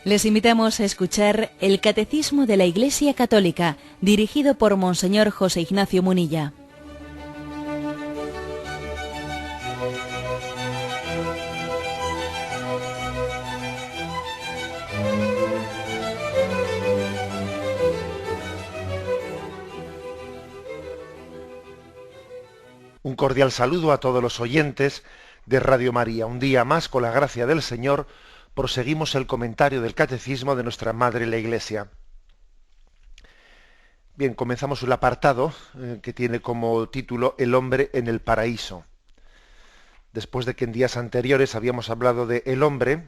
Les invitamos a escuchar el Catecismo de la Iglesia Católica, dirigido por Monseñor José Ignacio Munilla. Un cordial saludo a todos los oyentes de Radio María. Un día más, con la gracia del Señor, proseguimos el comentario del Catecismo de nuestra Madre la Iglesia. Bien, comenzamos el apartado que tiene como título El hombre en el paraíso. Después de que en días anteriores habíamos hablado de el hombre,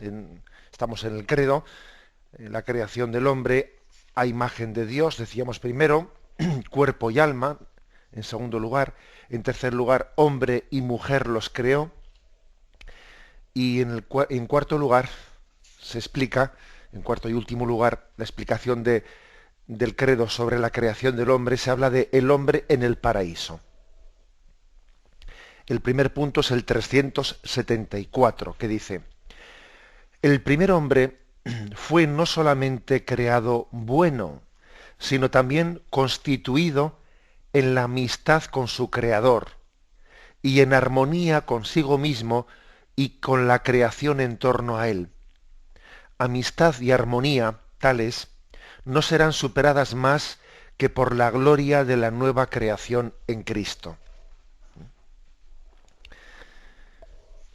estamos en el credo, en la creación del hombre a imagen de Dios, decíamos primero, cuerpo y alma, en segundo lugar, en tercer lugar, hombre y mujer los creó, y en cuarto lugar se explica, en cuarto y último lugar, la explicación del credo sobre la creación del hombre, se habla de el hombre en el paraíso. El primer punto es el 374, que dice: el primer hombre fue no solamente creado bueno, sino también constituido en la amistad con su Creador y en armonía consigo mismo y con la creación en torno a él. Amistad y armonía tales no serán superadas más que por la gloria de la nueva creación en Cristo.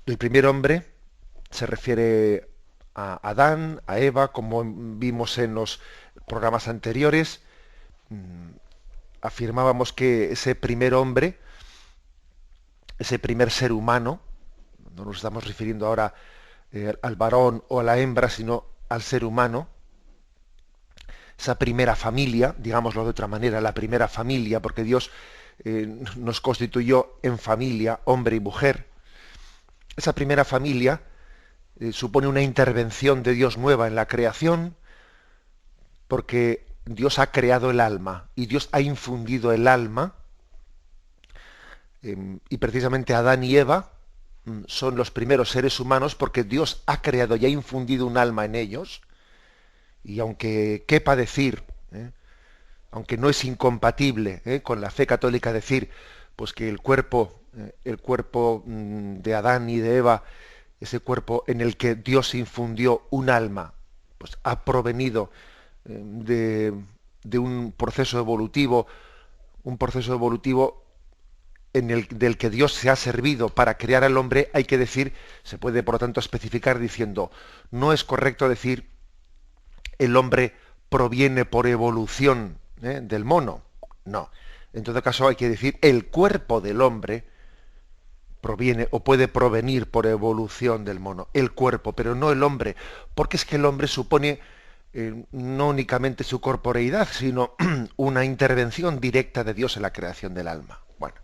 El primer hombre se refiere a Adán, a Eva, como vimos en los programas anteriores. Afirmábamos que ese primer hombre, ese primer ser humano, no nos estamos refiriendo ahora al varón o a la hembra, sino al ser humano, esa primera familia, digámoslo de otra manera, la primera familia, porque Dios nos constituyó en familia, hombre y mujer. Esa primera familia supone una intervención de Dios nueva en la creación, porque Dios ha creado el alma y Dios ha infundido el alma, y precisamente Adán y Eva son los primeros seres humanos porque Dios ha creado y ha infundido un alma en ellos, y aunque quepa decir, aunque no es incompatible con la fe católica decir pues que el cuerpo de Adán y de Eva, ese cuerpo en el que Dios infundió un alma, pues ha provenido de un proceso evolutivo del que Dios se ha servido para crear al hombre. Hay que decir, se puede por lo tanto especificar diciendo, no es correcto decir el hombre proviene por evolución del mono, no. En todo caso hay que decir el cuerpo del hombre proviene o puede provenir por evolución del mono, el cuerpo, pero no el hombre, porque es que el hombre supone no únicamente su corporeidad, sino una intervención directa de Dios en la creación del alma. Bueno,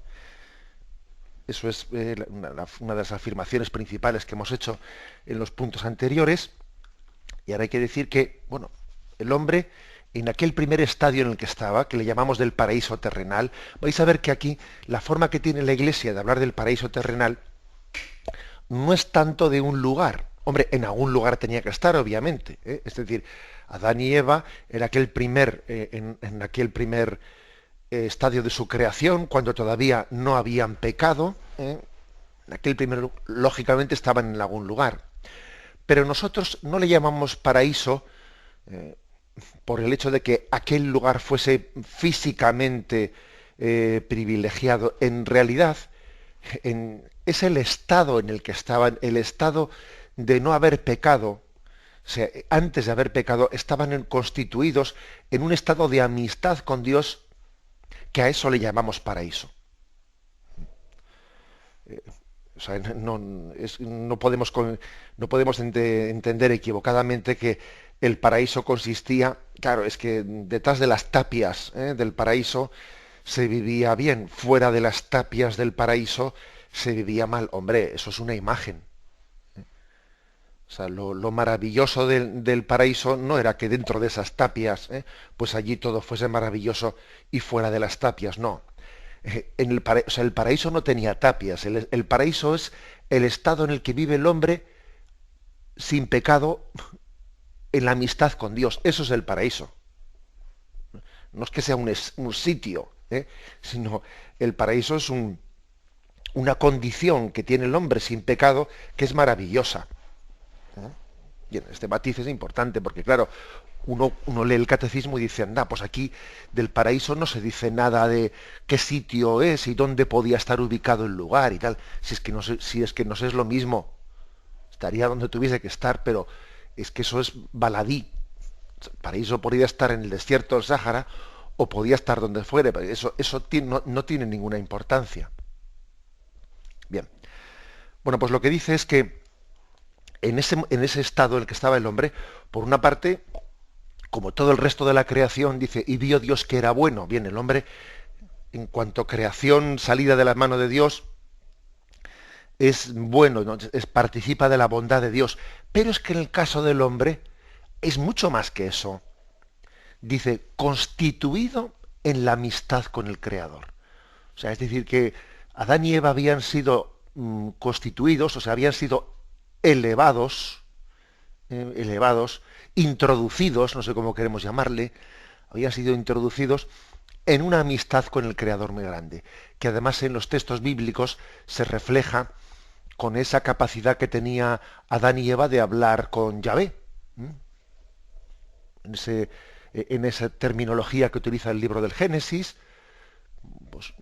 eso es una de las afirmaciones principales que hemos hecho en los puntos anteriores. Y ahora hay que decir que, bueno, el hombre, en aquel primer estadio en el que estaba, que le llamamos del paraíso terrenal, vais a ver que aquí la forma que tiene la Iglesia de hablar del paraíso terrenal no es tanto de un lugar. Hombre, en algún lugar tenía que estar, obviamente, es decir, Adán y Eva en aquel primer estadio de su creación, cuando todavía no habían pecado, en aquel primer, lógicamente estaban en algún lugar. Pero nosotros no le llamamos paraíso por el hecho de que aquel lugar fuese físicamente privilegiado. En realidad, es el estado en el que estaban, el estado de no haber pecado. O sea, antes de haber pecado estaban constituidos en un estado de amistad con Dios, que a eso le llamamos paraíso. O sea, no podemos entender equivocadamente que el paraíso consistía, claro, es que detrás de las tapias del paraíso se vivía bien, fuera de las tapias del paraíso se vivía mal. Hombre, eso es una imagen. O sea, lo maravilloso del paraíso no era que dentro de esas tapias, pues allí todo fuese maravilloso y fuera de las tapias, no. O sea, el paraíso no tenía tapias. El paraíso es el estado en el que vive el hombre sin pecado en la amistad con Dios. Eso es el paraíso. No es que sea un sitio, sino el paraíso es una condición que tiene el hombre sin pecado que es maravillosa. Bien, este matiz es importante porque, claro, uno lee el catecismo y dice, anda, pues aquí del paraíso no se dice nada de qué sitio es y dónde podía estar ubicado el lugar y tal. Si es que no es lo mismo, estaría donde tuviese que estar, pero es que eso es baladí. El paraíso podría estar en el desierto del Sáhara o podía estar donde fuere, pero eso no tiene ninguna importancia. Bien. Bueno, pues lo que dice es que en ese estado en el que estaba el hombre, por una parte, como todo el resto de la creación, dice, y vio Dios que era bueno. Bien, el hombre, en cuanto a creación salida de la mano de Dios, es bueno, ¿no? Participa de la bondad de Dios. Pero es que en el caso del hombre es mucho más que eso. Dice, constituido en la amistad con el Creador. O sea, es decir, que Adán y Eva habían sido constituidos, o sea, habían sido elevados, introducidos, no sé cómo queremos llamarle, habían sido introducidos en una amistad con el Creador muy grande, que además en los textos bíblicos se refleja con esa capacidad que tenía Adán y Eva de hablar con Yahvé. En esa terminología que utiliza el libro del Génesis, pues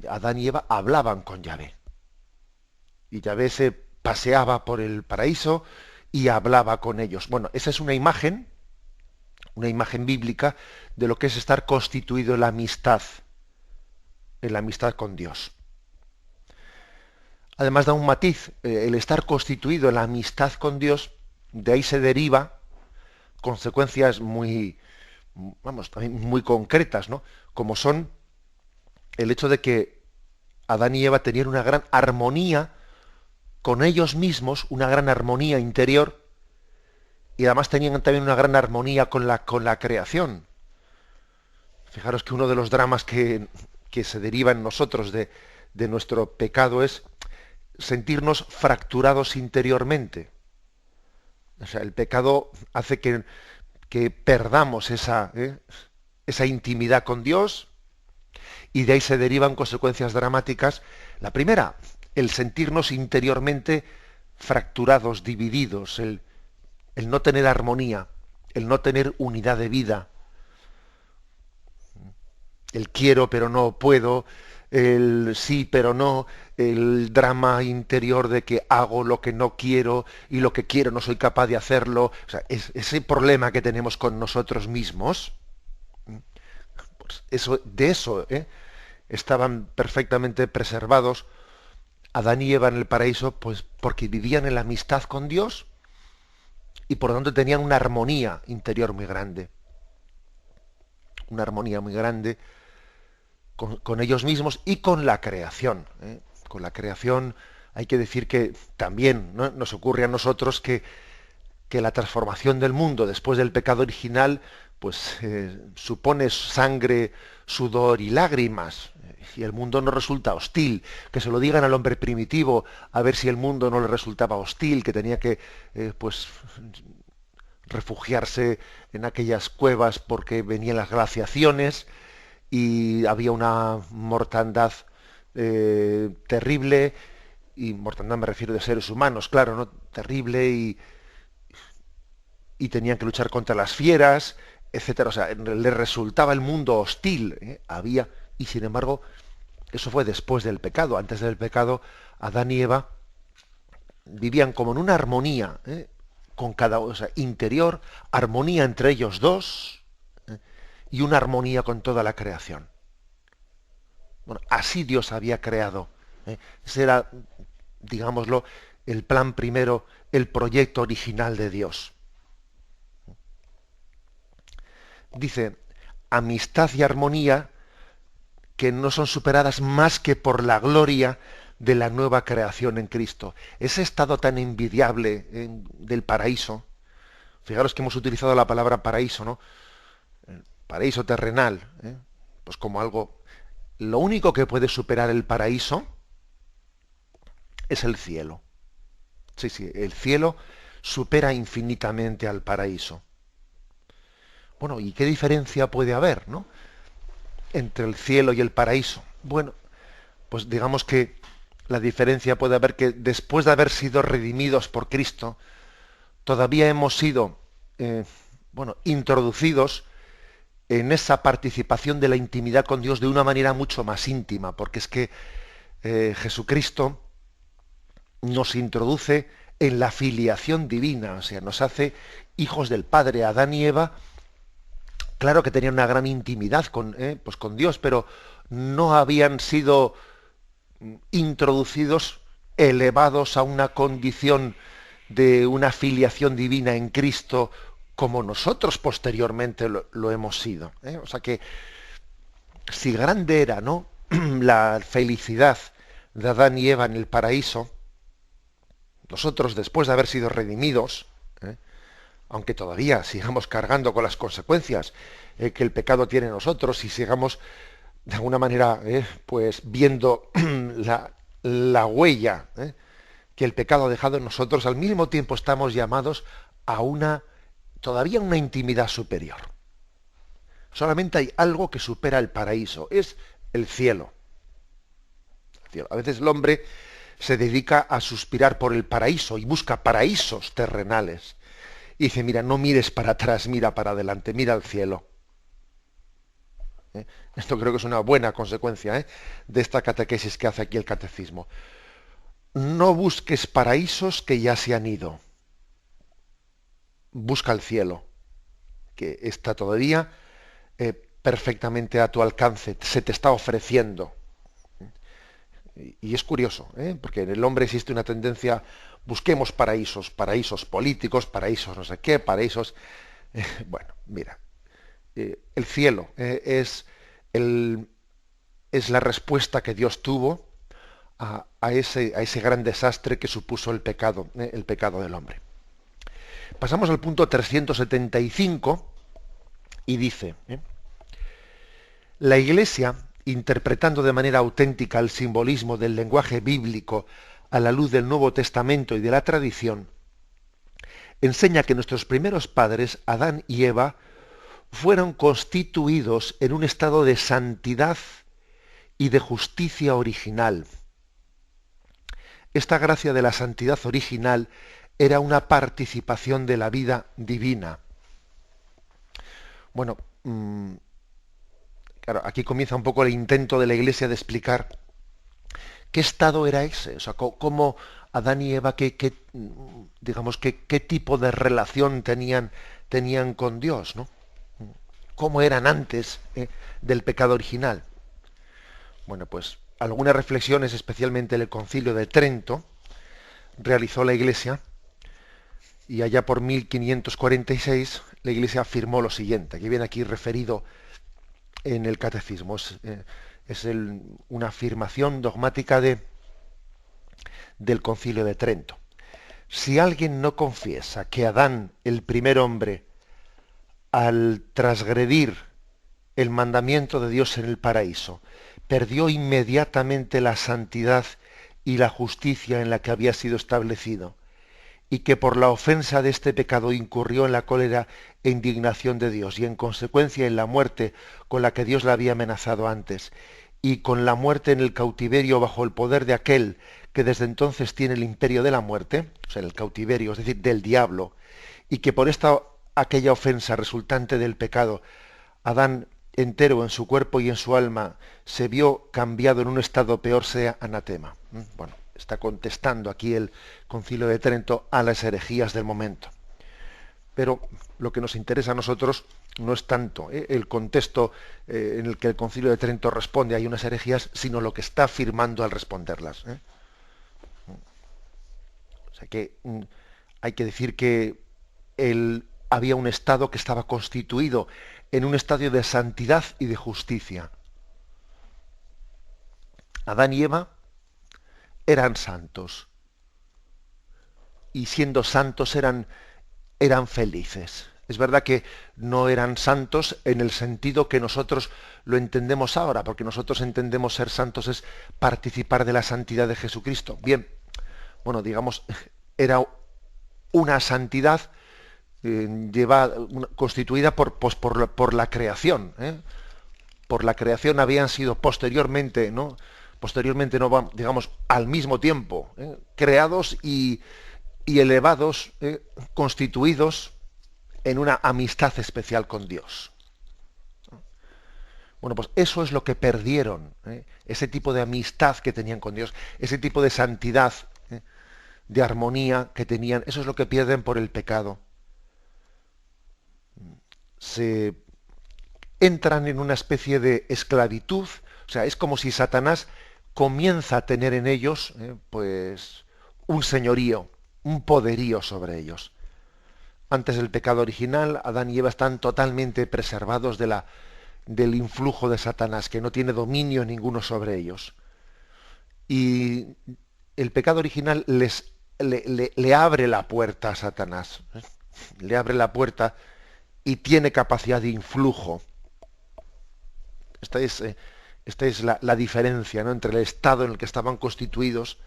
Adán y Eva hablaban con Yahvé. Y Yahvé se paseaba por el paraíso y hablaba con ellos. Bueno, esa es una imagen bíblica de lo que es estar constituido en la amistad con Dios. Además da un matiz, el estar constituido en la amistad con Dios, de ahí se deriva consecuencias también muy concretas, ¿no? Como son el hecho de que Adán y Eva tenían una gran armonía con ellos mismos, una gran armonía interior, y además tenían también una gran armonía con la creación. Fijaros que uno de los dramas que se deriva en nosotros de nuestro pecado es sentirnos fracturados interiormente. O sea, el pecado hace que perdamos esa intimidad con Dios, y de ahí se derivan consecuencias dramáticas. La primera, el sentirnos interiormente fracturados, divididos, el no tener armonía, el no tener unidad de vida, el quiero pero no puedo, el sí pero no, el drama interior de que hago lo que no quiero y lo que quiero no soy capaz de hacerlo. O sea, ese problema que tenemos con nosotros mismos, pues de eso estaban perfectamente preservados Adán y Eva en el paraíso, pues porque vivían en la amistad con Dios y por lo tanto tenían una armonía interior muy grande. Una armonía muy grande con ellos mismos y con la creación. Con la creación hay que decir que también, ¿no?, nos ocurre a nosotros que la transformación del mundo después del pecado original pues supone sangre, sudor y lágrimas, y el mundo no resulta hostil. Que se lo digan al hombre primitivo a ver si el mundo no le resultaba hostil, que tenía que pues refugiarse en aquellas cuevas porque venían las glaciaciones y había una mortandad terrible, y mortandad me refiero de seres humanos, claro, ¿no? Terrible, y tenían que luchar contra las fieras, etcétera. O sea, les resultaba el mundo hostil, y sin embargo, eso fue después del pecado. Antes del pecado, Adán y Eva vivían como en una armonía, con interior, armonía entre ellos dos, y una armonía con toda la creación. Bueno, así Dios había creado. Ese era, digámoslo, el plan primero, el proyecto original de Dios. Dice, amistad y armonía que no son superadas más que por la gloria de la nueva creación en Cristo. Ese estado tan envidiable del paraíso. Fijaros que hemos utilizado la palabra paraíso, ¿no? El paraíso terrenal, pues como algo. Lo único que puede superar el paraíso es el cielo. Sí, el cielo supera infinitamente al paraíso. Bueno, ¿y qué diferencia puede haber, ¿no?, entre el cielo y el paraíso? Bueno, pues digamos que la diferencia puede haber que después de haber sido redimidos por Cristo, todavía hemos sido introducidos en esa participación de la intimidad con Dios de una manera mucho más íntima, porque es que Jesucristo nos introduce en la filiación divina, o sea, nos hace hijos del Padre. Adán y Eva, claro que tenían una gran intimidad pues con Dios, pero no habían sido introducidos, elevados a una condición de una filiación divina en Cristo, como nosotros posteriormente lo hemos sido. O sea que, si grande era, ¿no?, la felicidad de Adán y Eva en el paraíso, nosotros, después de haber sido redimidos, aunque todavía sigamos cargando con las consecuencias que el pecado tiene en nosotros, y sigamos de alguna manera pues viendo la huella que el pecado ha dejado en nosotros, al mismo tiempo estamos llamados a todavía una intimidad superior. Solamente hay algo que supera el paraíso, es el cielo. A veces el hombre se dedica a suspirar por el paraíso y busca paraísos terrenales. Y dice, mira, no mires para atrás, mira para adelante, mira al cielo. Esto creo que es una buena consecuencia de esta catequesis que hace aquí el catecismo. No busques paraísos que ya se han ido. Busca el cielo, que está todavía perfectamente a tu alcance, se te está ofreciendo. Y es curioso, porque en el hombre existe una tendencia, busquemos paraísos, paraísos políticos, paraísos no sé qué, paraísos... bueno, mira, el cielo es la respuesta que Dios tuvo a ese gran desastre que supuso el pecado del hombre. Pasamos al punto 375 y dice, la Iglesia, interpretando de manera auténtica el simbolismo del lenguaje bíblico a la luz del Nuevo Testamento y de la tradición, enseña que nuestros primeros padres, Adán y Eva, fueron constituidos en un estado de santidad y de justicia original. Esta gracia de la santidad original era una participación de la vida divina. Bueno, claro, aquí comienza un poco el intento de la Iglesia de explicar qué estado era ese, o sea, cómo Adán y Eva, qué tipo de relación tenían con Dios, ¿no? Cómo eran antes del pecado original. Bueno, pues algunas reflexiones, especialmente el Concilio de Trento, realizó la Iglesia, y allá por 1546 la Iglesia afirmó lo siguiente, que viene aquí referido en el Catecismo. Es una afirmación dogmática del Concilio de Trento. Si alguien no confiesa que Adán, el primer hombre, al transgredir el mandamiento de Dios en el paraíso, perdió inmediatamente la santidad y la justicia en la que había sido establecido, y que por la ofensa de este pecado incurrió en la cólera e indignación de Dios, y en consecuencia en la muerte con la que Dios le había amenazado antes, y con la muerte en el cautiverio bajo el poder de aquel que desde entonces tiene el imperio de la muerte, o sea, el cautiverio, es decir, del diablo, y que por aquella ofensa resultante del pecado, Adán entero en su cuerpo y en su alma se vio cambiado en un estado peor, sea anatema. Bueno, está contestando aquí el Concilio de Trento a las herejías del momento. Pero lo que nos interesa a nosotros no es tanto el contexto en el que el Concilio de Trento responde a unas herejías, sino lo que está afirmando al responderlas. O sea que hay que decir que había un estado que estaba constituido en un estadio de santidad y de justicia. Adán y Eva eran santos, y siendo santos eran felices. Es verdad que no eran santos en el sentido que nosotros lo entendemos ahora, porque nosotros entendemos ser santos es participar de la santidad de Jesucristo. Bien, bueno, digamos, era una santidad constituida por la creación. Por la creación habían sido posteriormente, ¿no? Posteriormente, no, digamos, al mismo tiempo, creados y elevados, constituidos en una amistad especial con Dios. Bueno, pues eso es lo que perdieron, ese tipo de amistad que tenían con Dios, ese tipo de santidad, de armonía que tenían, eso es lo que pierden por el pecado. Se entran en una especie de esclavitud, o sea, es como si Satanás comienza a tener en ellos, pues, un señorío, un poderío sobre ellos. Antes del pecado original, Adán y Eva están totalmente preservados del influjo de Satanás, que no tiene dominio ninguno sobre ellos. Y el pecado original le abre la puerta a Satanás, le abre la puerta y tiene capacidad de influjo. Esta es la diferencia, ¿no?, entre el estado en el que estaban constituidos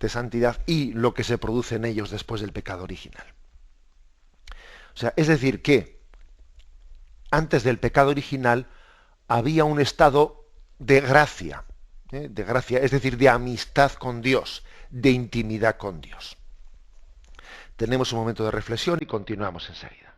de santidad y lo que se produce en ellos después del pecado original. O sea, es decir que antes del pecado original había un estado de gracia, es decir, de amistad con Dios, de intimidad con Dios. Tenemos un momento de reflexión y continuamos enseguida.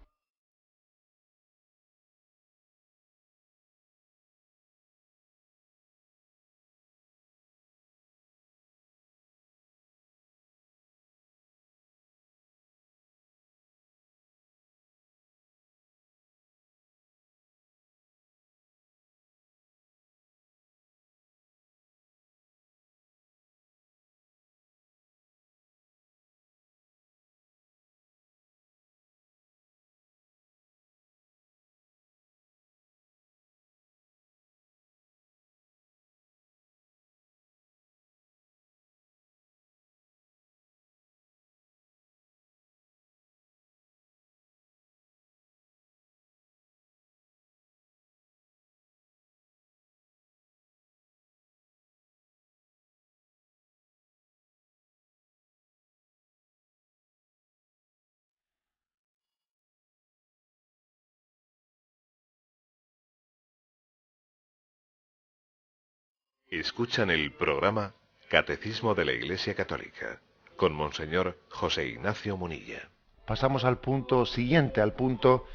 Escuchan el programa Catecismo de la Iglesia Católica con Monseñor José Ignacio Munilla. Pasamos al punto siguiente, al punto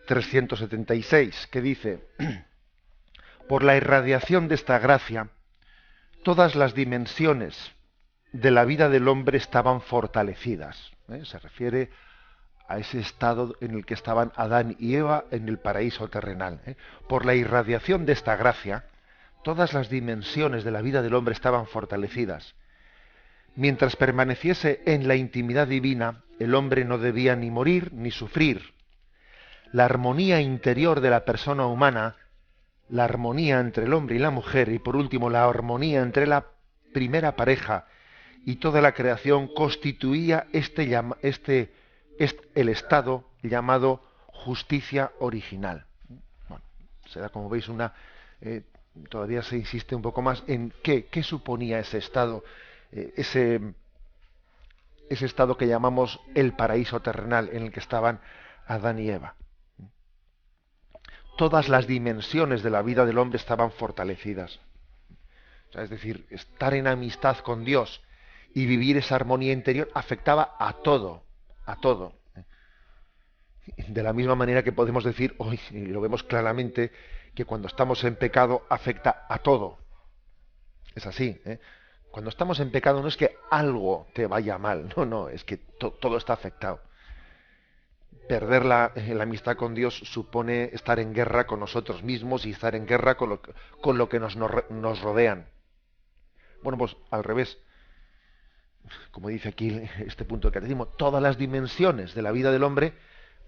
376, que dice: por la irradiación de esta gracia, todas las dimensiones de la vida del hombre estaban fortalecidas. Se refiere a ese estado en el que estaban Adán y Eva en el paraíso terrenal. Por la irradiación de esta gracia, todas las dimensiones de la vida del hombre estaban fortalecidas. Mientras permaneciese en la intimidad divina, el hombre no debía ni morir ni sufrir. La armonía interior de la persona humana, la armonía entre el hombre y la mujer, y por último la armonía entre la primera pareja y toda la creación, constituía el estado llamado justicia original. Bueno, se da, como veis, todavía se insiste un poco más en qué suponía ese estado, ese estado que llamamos el paraíso terrenal, en el que estaban Adán y Eva. Todas las dimensiones de la vida del hombre estaban fortalecidas. O sea, es decir, estar en amistad con Dios y vivir esa armonía interior afectaba a todo, a todo. De la misma manera que podemos decir, hoy y lo vemos claramente, que cuando estamos en pecado afecta a todo. Es así, Cuando estamos en pecado no es que algo te vaya mal, no, es que todo está afectado. Perder la amistad con Dios supone estar en guerra con nosotros mismos y estar en guerra con lo que nos rodean. Bueno, pues al revés, como dice aquí este punto del catecismo, todas las dimensiones de la vida del hombre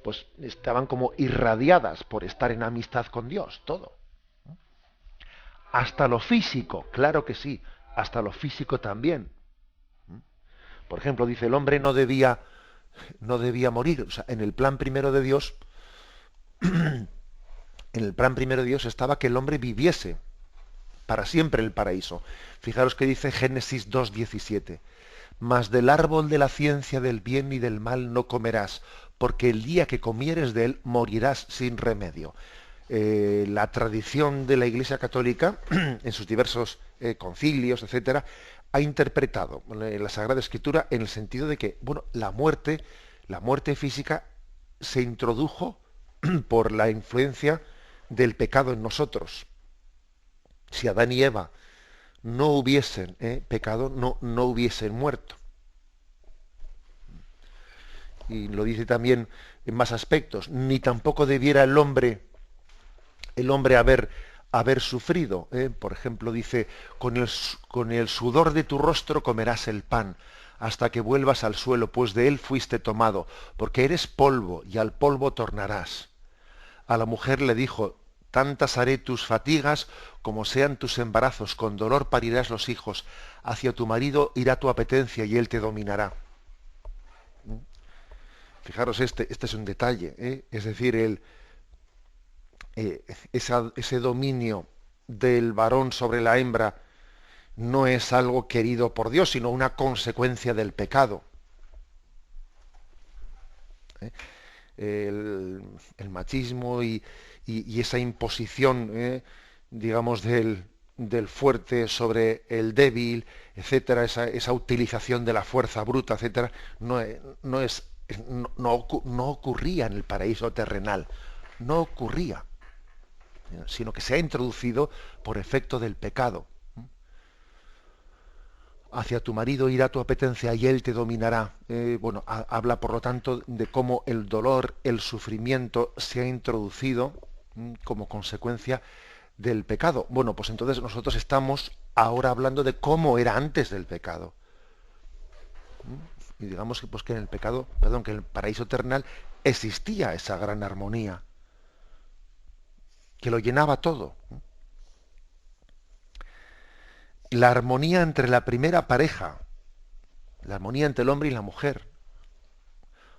pues estaban como irradiadas por estar en amistad con Dios, todo. Hasta lo físico, claro que sí, hasta lo físico también. Por ejemplo, dice, el hombre no debía morir. O sea, en el plan primero de Dios, estaba que el hombre viviese para siempre en el paraíso. Fijaros que dice Génesis 2:17. mas del árbol de la ciencia del bien y del mal no comerás, porque el día que comieres de él morirás sin remedio. La tradición de la Iglesia Católica, en sus diversos concilios, etcétera, ha interpretado la Sagrada Escritura en el sentido de que, bueno, la muerte física se introdujo por la influencia del pecado en nosotros. Si Adán y Eva no hubiesen pecado, no hubiesen muerto. Y lo dice también en más aspectos. Ni tampoco debiera el hombre haber sufrido. Por ejemplo, dice, con el sudor de tu rostro comerás el pan, hasta que vuelvas al suelo, pues de él fuiste tomado, porque eres polvo, y al polvo tornarás. A la mujer le dijo, tantas haré tus fatigas como sean tus embarazos, con dolor parirás los hijos, hacia tu marido irá tu apetencia y él te dominará. Fijaros, este es un detalle, es decir, ese dominio del varón sobre la hembra no es algo querido por Dios, sino una consecuencia del pecado. El machismo y esa imposición, digamos, del fuerte sobre el débil, etcétera, esa utilización de la fuerza bruta, etcétera, no ocurría en el paraíso terrenal, no ocurría, sino que se ha introducido por efecto del pecado. Hacia tu marido irá tu apetencia y él te dominará. Habla por lo tanto de cómo el dolor, el sufrimiento se ha introducido como consecuencia del pecado. Bueno, pues entonces nosotros estamos ahora hablando de cómo era antes del pecado. Y digamos que, pues, que en el pecado, que en el paraíso terrenal existía esa gran armonía, que lo llenaba todo. La armonía entre la primera pareja, la armonía entre el hombre y la mujer,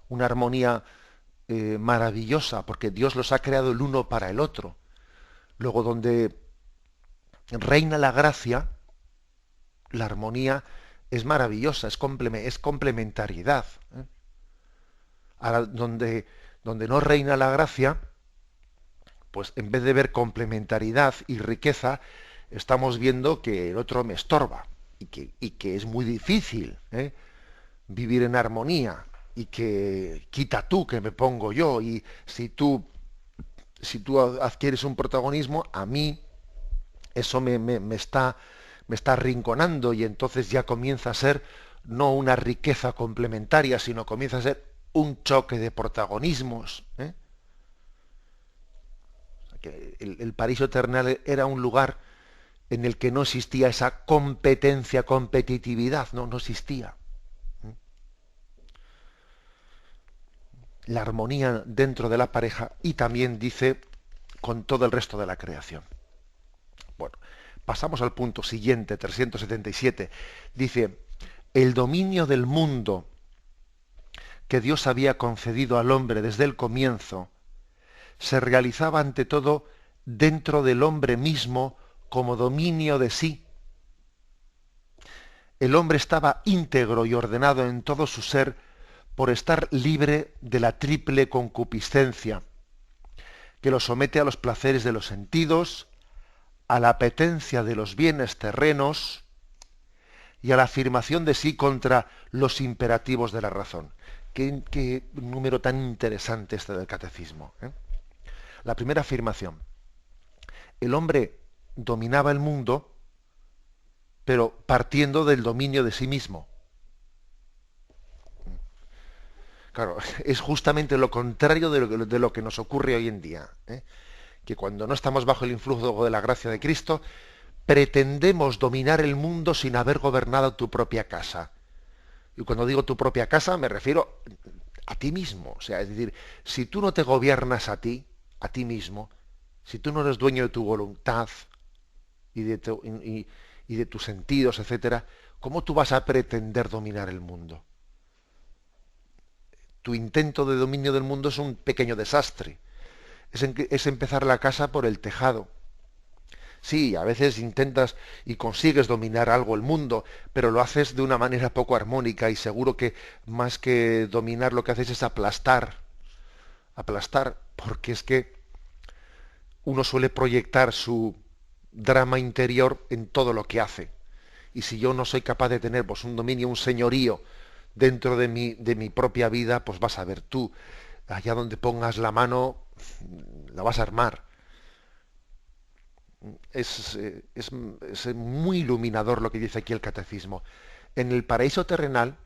una armonía maravillosa, porque Dios los ha creado el uno para el otro. Luego, donde reina la gracia, la armonía es maravillosa, es complementariedad. Ahora, donde no reina la gracia, pues en vez de ver complementariedad y riqueza, estamos viendo que el otro me estorba y que es muy difícil vivir en armonía, y que quita tú que me pongo yo, y si tú adquieres un protagonismo, a mí eso me está arrinconando, y entonces ya comienza a ser no una riqueza complementaria, sino comienza a ser un choque de protagonismos. Que el paraíso terrenal era un lugar en el que no existía esa competitividad, no existía. La armonía dentro de la pareja, y también dice con todo el resto de la creación. Bueno, pasamos al punto siguiente, 377. Dice, el dominio del mundo que Dios había concedido al hombre desde el comienzo se realizaba ante todo dentro del hombre mismo como dominio de sí. El hombre estaba íntegro y ordenado en todo su ser por estar libre de la triple concupiscencia, que lo somete a los placeres de los sentidos, a la apetencia de los bienes terrenos y a la afirmación de sí contra los imperativos de la razón. Qué número tan interesante este del catecismo. La primera afirmación. El hombre dominaba el mundo, pero partiendo del dominio de sí mismo. Claro, es justamente lo contrario de lo que nos ocurre hoy en día. Que cuando no estamos bajo el influjo de la gracia de Cristo, pretendemos dominar el mundo sin haber gobernado tu propia casa. Y cuando digo tu propia casa, me refiero a ti mismo. O sea, es decir, si tú no te gobiernas a ti mismo, si tú no eres dueño de tu voluntad y de tus sentidos, etcétera, ¿cómo tú vas a pretender dominar el mundo? Tu intento de dominio del mundo es un pequeño desastre. Es empezar la casa por el tejado. Sí, a veces intentas y consigues dominar algo el mundo, pero lo haces de una manera poco armónica y seguro que más que dominar lo que haces es aplastar, porque es que uno suele proyectar su drama interior en todo lo que hace. Y si yo no soy capaz de tener pues un dominio, un señorío dentro de mi propia vida, pues vas a ver tú, allá donde pongas la mano, la vas a armar. Es muy iluminador lo que dice aquí el catecismo. En el paraíso terrenal,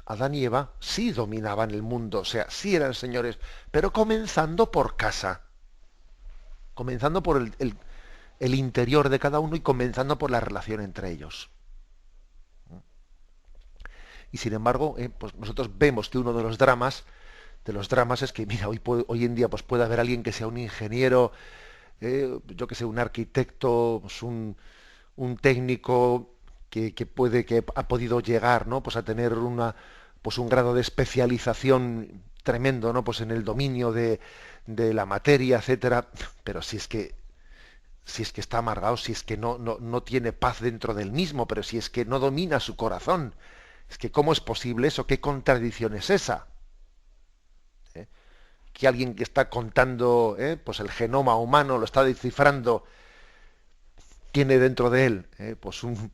Adán y Eva sí dominaban el mundo, o sea, sí eran señores, pero comenzando por casa, comenzando por el interior de cada uno y comenzando por la relación entre ellos. Y sin embargo, pues nosotros vemos que uno de los dramas es que, mira, hoy en día pues puede haber alguien que sea un ingeniero, yo que sé, un arquitecto, pues un técnico que ha podido llegar, ¿no? Pues a tener pues un grado de especialización tremendo, ¿no? Pues en el dominio de la materia, etcétera. Pero si es que está amargado, si es que no tiene paz dentro del mismo, pero si es que no domina su corazón, es que ¿cómo es posible eso? ¿Qué contradicción es esa? Que alguien que está contando pues el genoma humano, lo está descifrando, tiene dentro de él pues un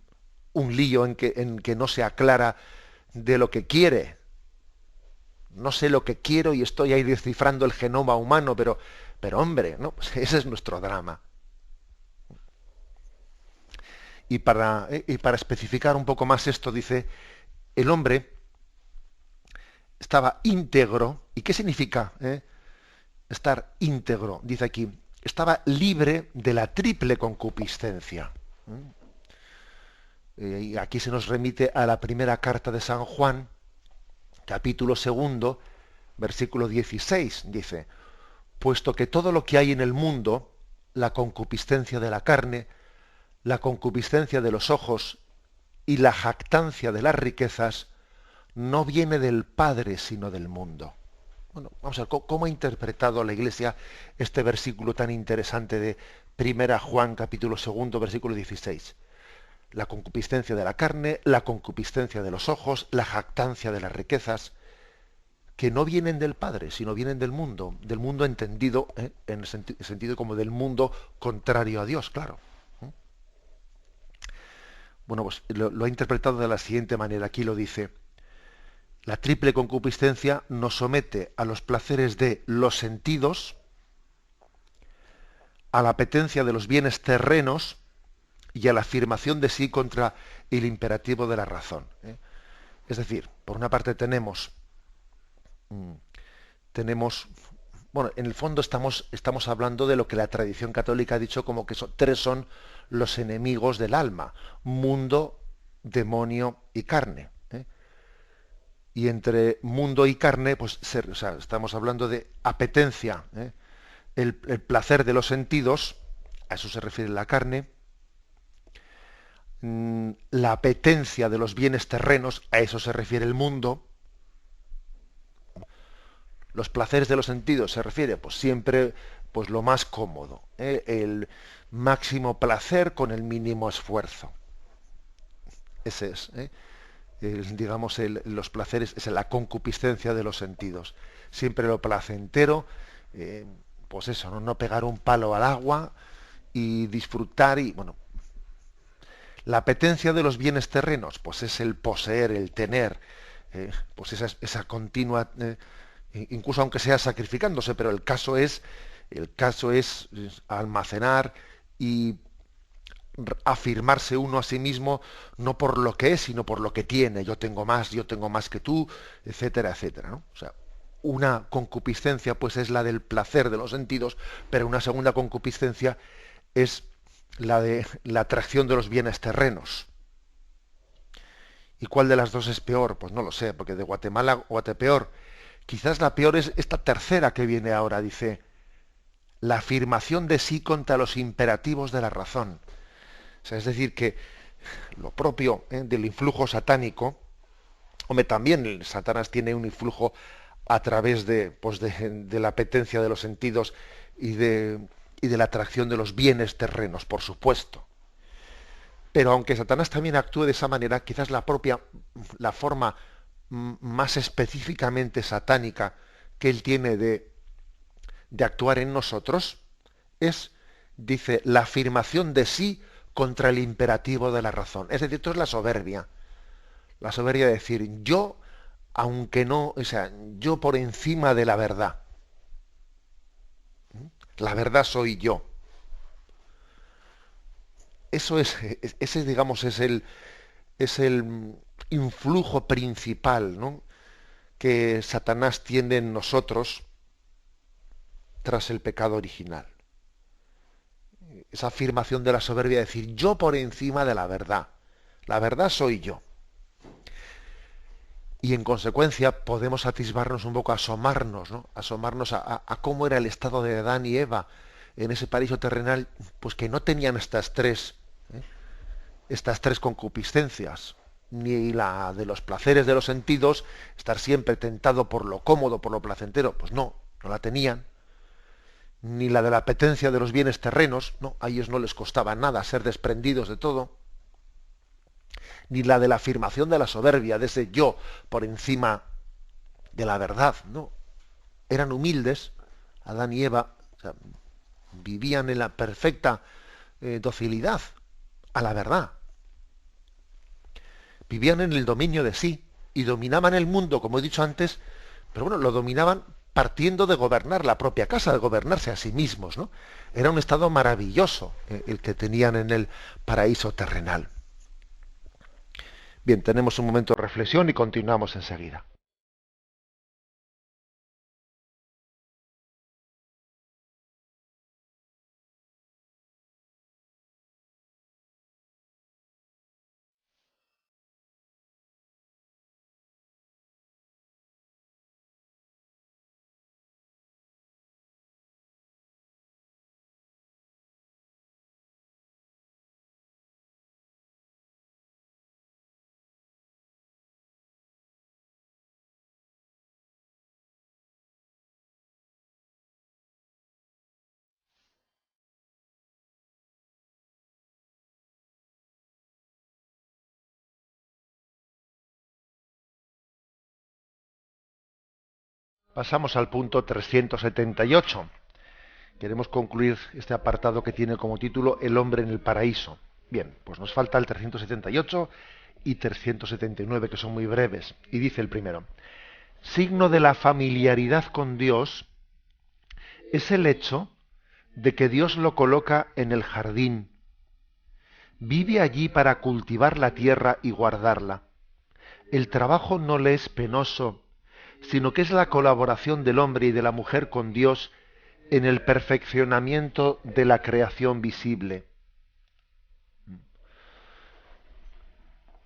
lío en que no se aclara de lo que quiere. No sé lo que quiero y estoy ahí descifrando el genoma humano, pero hombre, ¿no? Pues ese es nuestro drama. Y para especificar un poco más esto, dice, el hombre estaba íntegro. ¿Y qué significa estar íntegro? Dice aquí, estaba libre de la triple concupiscencia. Y aquí se nos remite a la primera carta de San Juan, capítulo 2, versículo 16. Dice, puesto que todo lo que hay en el mundo, la concupiscencia de la carne, la concupiscencia de los ojos y la jactancia de las riquezas, no viene del Padre, sino del mundo. Bueno, vamos a ver cómo ha interpretado la Iglesia este versículo tan interesante de 1 Juan capítulo 2, versículo 16. La concupiscencia de la carne, la concupiscencia de los ojos, la jactancia de las riquezas, que no vienen del Padre, sino vienen del mundo entendido en el sentido como del mundo contrario a Dios, claro. Bueno, pues lo ha interpretado de la siguiente manera, aquí lo dice. La triple concupiscencia nos somete a los placeres de los sentidos, a la apetencia de los bienes terrenos y a la afirmación de sí contra el imperativo de la razón. Es decir, por una parte tenemos, bueno, en el fondo estamos hablando de lo que la tradición católica ha dicho como que tres son los enemigos del alma: mundo, demonio y carne. Y entre mundo y carne, pues o sea, estamos hablando de apetencia, el placer de los sentidos, a eso se refiere la carne, la apetencia de los bienes terrenos, a eso se refiere el mundo. Los placeres de los sentidos se refiere pues siempre pues lo más cómodo, el máximo placer con el mínimo esfuerzo. Ese es, digamos, los placeres, es la concupiscencia de los sentidos. Siempre lo placentero, pues eso, no pegar un palo al agua y disfrutar y, bueno, la apetencia de los bienes terrenos, pues es el poseer, el tener, pues esa continua, incluso aunque sea sacrificándose, pero el caso es almacenar y afirmarse uno a sí mismo no por lo que es, sino por lo que tiene. Yo tengo más que tú, etcétera, etcétera, ¿no? O sea, una concupiscencia pues es la del placer de los sentidos, pero una segunda concupiscencia es la de la atracción de los bienes terrenos. ¿Y cuál de las dos es peor? Pues no lo sé, porque de Guatemala a Guatepeor. Quizás la peor es esta tercera que viene ahora, dice, la afirmación de sí contra los imperativos de la razón. O sea, es decir, que lo propio del influjo satánico, hombre, también Satanás tiene un influjo a través de la apetencia de los sentidos y y de la atracción de los bienes terrenos, por supuesto. Pero aunque Satanás también actúe de esa manera, quizás la forma más específicamente satánica que él tiene de actuar en nosotros es, dice, la afirmación de sí contra el imperativo de la razón. Es decir, esto es la soberbia. La soberbia de decir, yo, aunque no, o sea, yo por encima de la verdad. La verdad soy yo. Eso ese, digamos, es el influjo principal, ¿no?, que Satanás tiene en nosotros tras el pecado original. Esa afirmación de la soberbia de decir, yo por encima de la verdad soy yo. Y en consecuencia podemos atisbarnos un poco, asomarnos, ¿no?, asomarnos a cómo era el estado de Adán y Eva en ese paraíso terrenal, pues que no tenían estas tres concupiscencias, ni la de los placeres de los sentidos, estar siempre tentado por lo cómodo, por lo placentero, pues no la tenían, ni la de la apetencia de los bienes terrenos, no, a ellos no les costaba nada ser desprendidos de todo, ni la de la afirmación de la soberbia, de ese yo por encima de la verdad, no, eran humildes, Adán y Eva, o sea, vivían en la perfecta docilidad a la verdad. Vivían en el dominio de sí y dominaban el mundo, como he dicho antes, pero bueno, lo dominaban partiendo de gobernar la propia casa, de gobernarse a sí mismos, ¿no? Era un estado maravilloso el que tenían en el paraíso terrenal. Bien, tenemos un momento de reflexión y continuamos enseguida. Pasamos al punto 378. Queremos concluir este apartado que tiene como título El hombre en el paraíso. Bien, pues nos falta el 378 y 379, que son muy breves. Y dice el primero: signo de la familiaridad con Dios es el hecho de que Dios lo coloca en el jardín. Vive allí para cultivar la tierra y guardarla. El trabajo no le es penoso, sino que es la colaboración del hombre y de la mujer con Dios en el perfeccionamiento de la creación visible.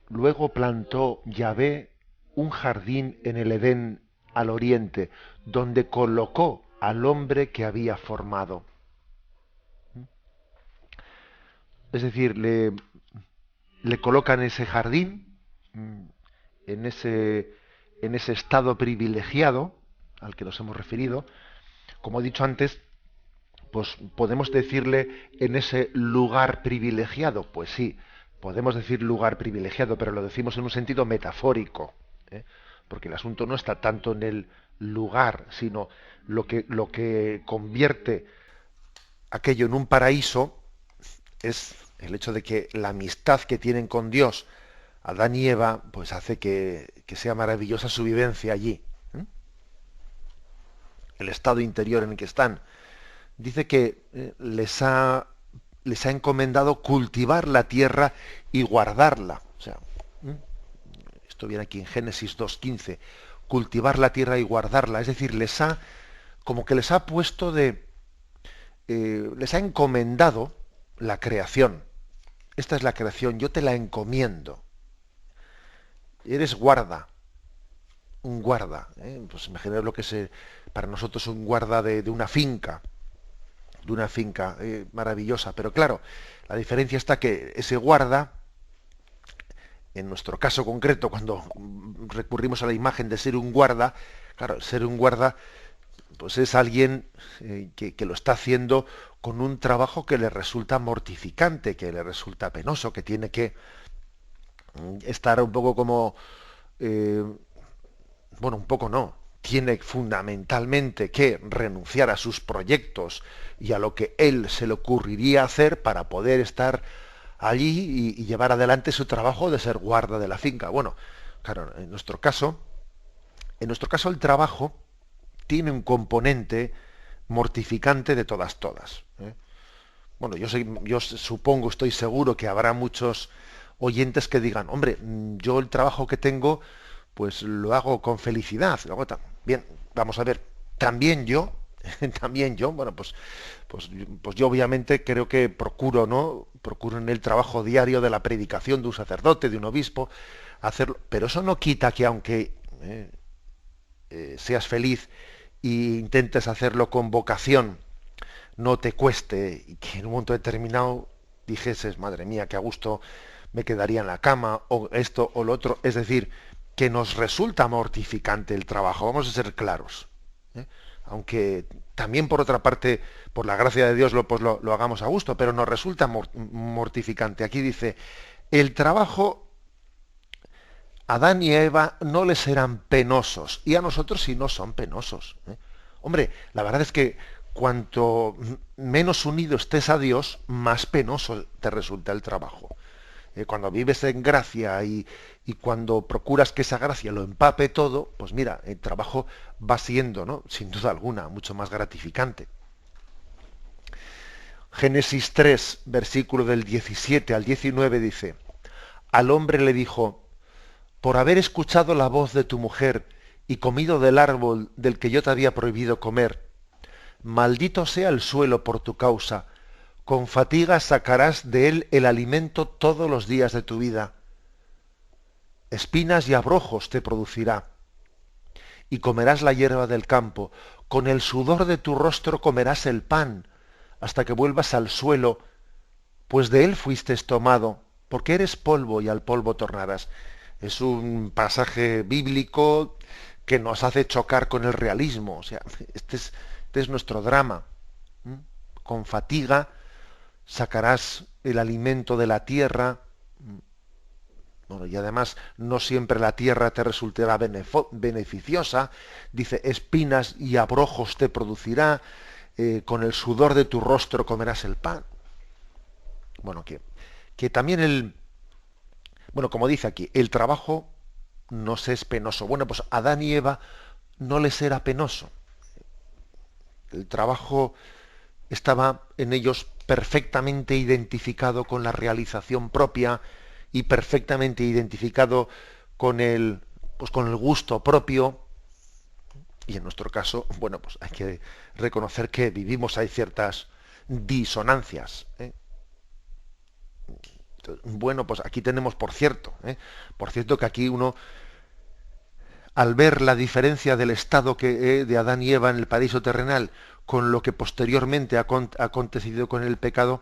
Luego plantó Yahvé un jardín en el Edén al oriente, donde colocó al hombre que había formado. Es decir, le coloca en ese jardín, en ese estado privilegiado al que nos hemos referido. Como he dicho antes, pues podemos decirle en ese lugar privilegiado. Pues sí, podemos decir lugar privilegiado, pero lo decimos en un sentido metafórico, ¿eh? Porque el asunto no está tanto en el lugar, sino lo que convierte aquello en un paraíso es el hecho de que la amistad que tienen con Dios Adán y Eva, pues hace que sea maravillosa su vivencia allí, ¿eh? El estado interior en el que están. Dice que les ha encomendado cultivar la tierra y guardarla. O sea, esto viene aquí en Génesis 2:15. Cultivar la tierra y guardarla. Es decir, les ha puesto les ha encomendado la creación. Esta es la creación, yo te la encomiendo. Eres guarda, un guarda. Pues imaginaos lo que es para nosotros un guarda de una finca. De una finca maravillosa, pero claro, la diferencia está que ese guarda, en nuestro caso concreto, cuando recurrimos a la imagen de ser un guarda, claro, ser un guarda pues es alguien que lo está haciendo con un trabajo que le resulta mortificante, que le resulta penoso, que tiene que estar un poco como, bueno, un poco no, tiene fundamentalmente que renunciar a sus proyectos y a lo que él se le ocurriría hacer para poder estar allí y llevar adelante su trabajo de ser guarda de la finca. Bueno, claro, en nuestro caso el trabajo tiene un componente mortificante de todas, ¿eh? Bueno, yo supongo, estoy seguro que habrá muchos oyentes que digan, hombre, yo el trabajo que tengo, pues lo hago con felicidad. Bien, vamos a ver, también yo, también yo, bueno, pues yo obviamente creo que procuro, ¿no? Procuro en el trabajo diario de la predicación de un sacerdote, de un obispo, hacerlo, pero eso no quita que aunque seas feliz e intentes hacerlo con vocación, no te cueste y que en un momento determinado dijeses, madre mía, que a gusto me quedaría en la cama, o esto o lo otro, es decir, que nos resulta mortificante el trabajo, vamos a ser claros, ¿eh? Aunque también por otra parte, por la gracia de Dios, lo hagamos a gusto, pero nos resulta mortificante. Aquí dice, el trabajo, Adán y Eva no les eran penosos, y a nosotros sí no son penosos, ¿eh? Hombre, la verdad es que cuanto menos unido estés a Dios, más penoso te resulta el trabajo. Cuando vives en gracia y cuando procuras que esa gracia lo empape todo, pues mira, el trabajo va siendo, ¿no?, sin duda alguna, mucho más gratificante. Génesis 3, versículo del 17 al 19 dice, al hombre le dijo, por haber escuchado la voz de tu mujer y comido del árbol del que yo te había prohibido comer, maldito sea el suelo por tu causa, con fatiga sacarás de él el alimento todos los días de tu vida. Espinas y abrojos te producirá, y comerás la hierba del campo, con el sudor de tu rostro comerás el pan, hasta que vuelvas al suelo, pues de él fuiste tomado, porque eres polvo y al polvo tornarás. Es un pasaje bíblico que nos hace chocar con el realismo, o sea, este es nuestro drama. Con fatiga sacarás el alimento de la tierra. Bueno, y además no siempre la tierra te resultará beneficiosa. Dice, espinas y abrojos te producirá, con el sudor de tu rostro comerás el pan. Bueno, que también bueno, como dice aquí, el trabajo nos es penoso. Bueno, pues Adán y Eva no les era penoso. El trabajo estaba en ellos perfectamente identificado con la realización propia y perfectamente identificado con con el gusto propio. Y en nuestro caso, bueno, pues hay que reconocer que hay ciertas disonancias, ¿eh? Bueno, pues aquí tenemos, por cierto que aquí uno, al ver la diferencia del estado de Adán y Eva en el paraíso terrenal con lo que posteriormente ha acontecido con el pecado,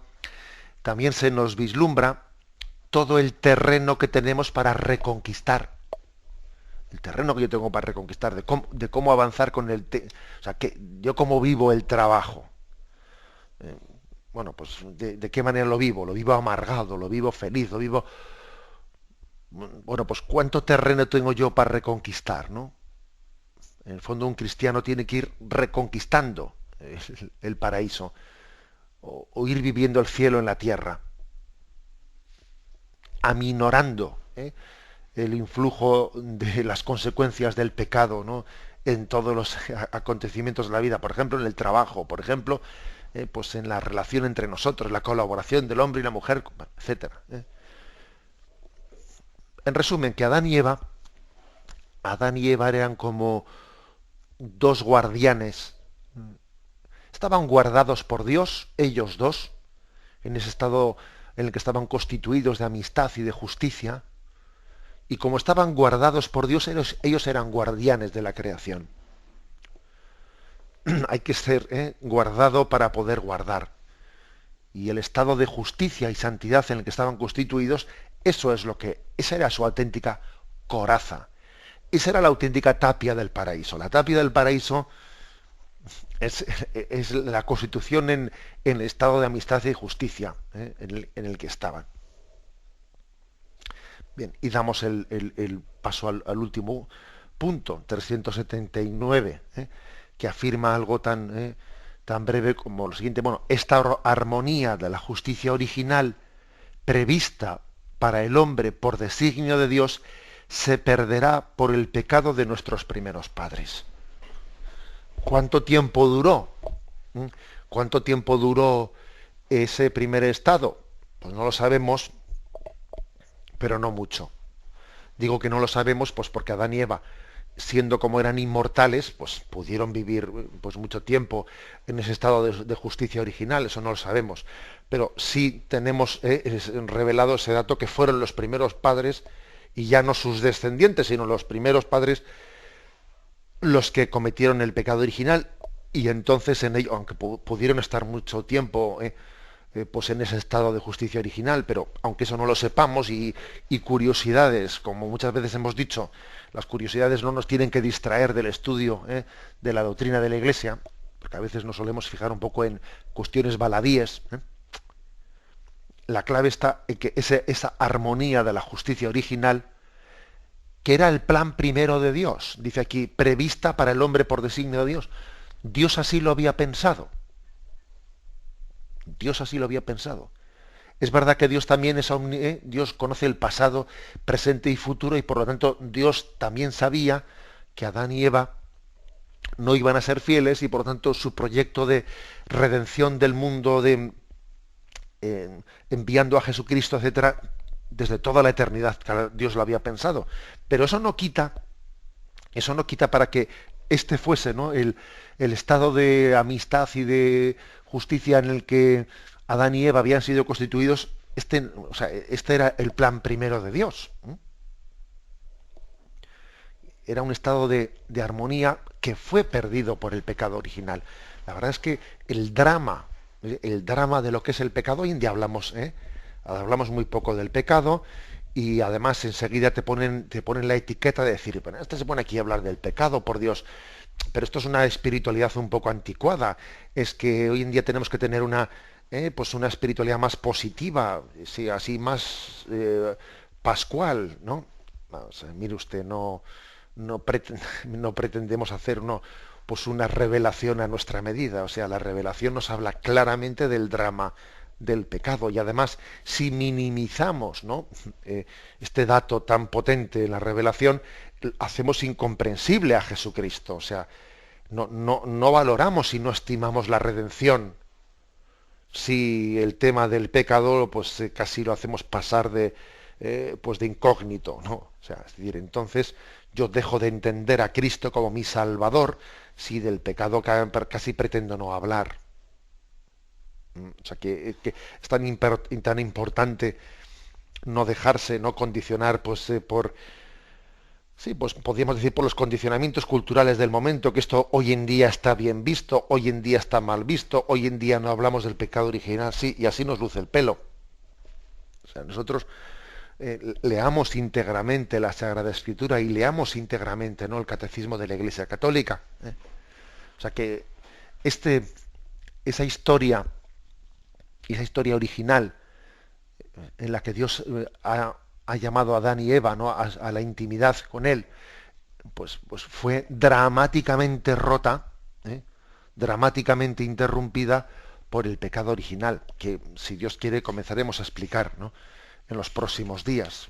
también se nos vislumbra todo el terreno que tenemos para reconquistar. El terreno que yo tengo para reconquistar, de cómo avanzar con o sea, yo cómo vivo el trabajo. Bueno, pues de qué manera lo vivo amargado, lo vivo feliz, lo vivo... Bueno, pues cuánto terreno tengo yo para reconquistar, ¿no? En el fondo un cristiano tiene que ir reconquistando el paraíso, o ir viviendo el cielo en la tierra, aminorando el influjo de las consecuencias del pecado, ¿no?, en todos los acontecimientos de la vida, por ejemplo en el trabajo, por ejemplo pues en la relación entre nosotros, la colaboración del hombre y la mujer, etcétera. En resumen, que Adán y Eva eran como dos guardianes. Estaban guardados por Dios, ellos dos, en ese estado en el que estaban constituidos de amistad y de justicia, y como estaban guardados por Dios, ellos eran guardianes de la creación. Hay que ser guardado para poder guardar. Y el estado de justicia y santidad en el que estaban constituidos, esa era su auténtica coraza. Esa era la auténtica tapia del paraíso. La tapia del paraíso es la constitución en el estado de amistad y justicia, en el que estaban. Bien, y damos el paso al último punto, 379, que afirma algo tan breve como lo siguiente. Bueno, esta armonía de la justicia original prevista para el hombre por designio de Dios se perderá por el pecado de nuestros primeros padres. ¿Cuánto tiempo duró? ¿Cuánto tiempo duró ese primer estado? Pues no lo sabemos, pero no mucho. Digo que no lo sabemos pues porque Adán y Eva, siendo como eran inmortales, pues pudieron vivir pues mucho tiempo en ese estado de justicia original, eso no lo sabemos. Pero sí tenemos revelado ese dato que fueron los primeros padres, y ya no sus descendientes, sino los primeros padres los que cometieron el pecado original, y entonces en ello, aunque pudieron estar mucho tiempo pues en ese estado de justicia original, pero aunque eso no lo sepamos, y curiosidades, como muchas veces hemos dicho, las curiosidades no nos tienen que distraer del estudio de la doctrina de la Iglesia, porque a veces nos solemos fijar un poco en cuestiones baladíes. La clave está en que esa armonía de la justicia original, que era el plan primero de Dios, dice aquí, prevista para el hombre por designio de Dios. Dios así lo había pensado. Dios así lo había pensado. Es verdad que Dios también es Dios conoce el pasado, presente y futuro, y por lo tanto Dios también sabía que Adán y Eva no iban a ser fieles, y por lo tanto su proyecto de redención del mundo, enviando a Jesucristo, etcétera, desde toda la eternidad Dios lo había pensado. Pero eso no quita para que este fuese, ¿no?, el estado de amistad y de justicia en el que Adán y Eva habían sido constituidos. Este era el plan primero de Dios. Era un estado de armonía que fue perdido por el pecado original. La verdad es que el drama de lo que es el pecado, hoy en día hablamos muy poco del pecado, y además enseguida te ponen la etiqueta de decir, bueno, este se pone aquí a hablar del pecado, por Dios, pero esto es una espiritualidad un poco anticuada. Es que hoy en día tenemos que tener pues una espiritualidad más positiva, sí, así más pascual, ¿no? O sea, mire usted, no pretendemos hacer pues una revelación a nuestra medida. O sea, la revelación nos habla claramente del drama del pecado, y además, si minimizamos, ¿no?, este dato tan potente en la revelación, hacemos incomprensible a Jesucristo. O sea, no valoramos y no estimamos la redención si el tema del pecado pues casi lo hacemos pasar pues de incógnito, ¿no? O sea, es decir, entonces yo dejo de entender a Cristo como mi Salvador si del pecado casi pretendo no hablar. O sea, que es tan importante no dejarse, no condicionar pues sí, pues podríamos decir por los condicionamientos culturales del momento, que esto hoy en día está bien visto, hoy en día está mal visto, hoy en día no hablamos del pecado original, sí, y así nos luce el pelo. O sea, nosotros leamos íntegramente la Sagrada Escritura y leamos íntegramente, ¿no?, el Catecismo de la Iglesia Católica. O sea que esa historia original en la que Dios ha llamado a Adán y Eva, ¿no?, a la intimidad con él, pues fue dramáticamente rota, dramáticamente interrumpida por el pecado original, que si Dios quiere comenzaremos a explicar, ¿no?, en los próximos días.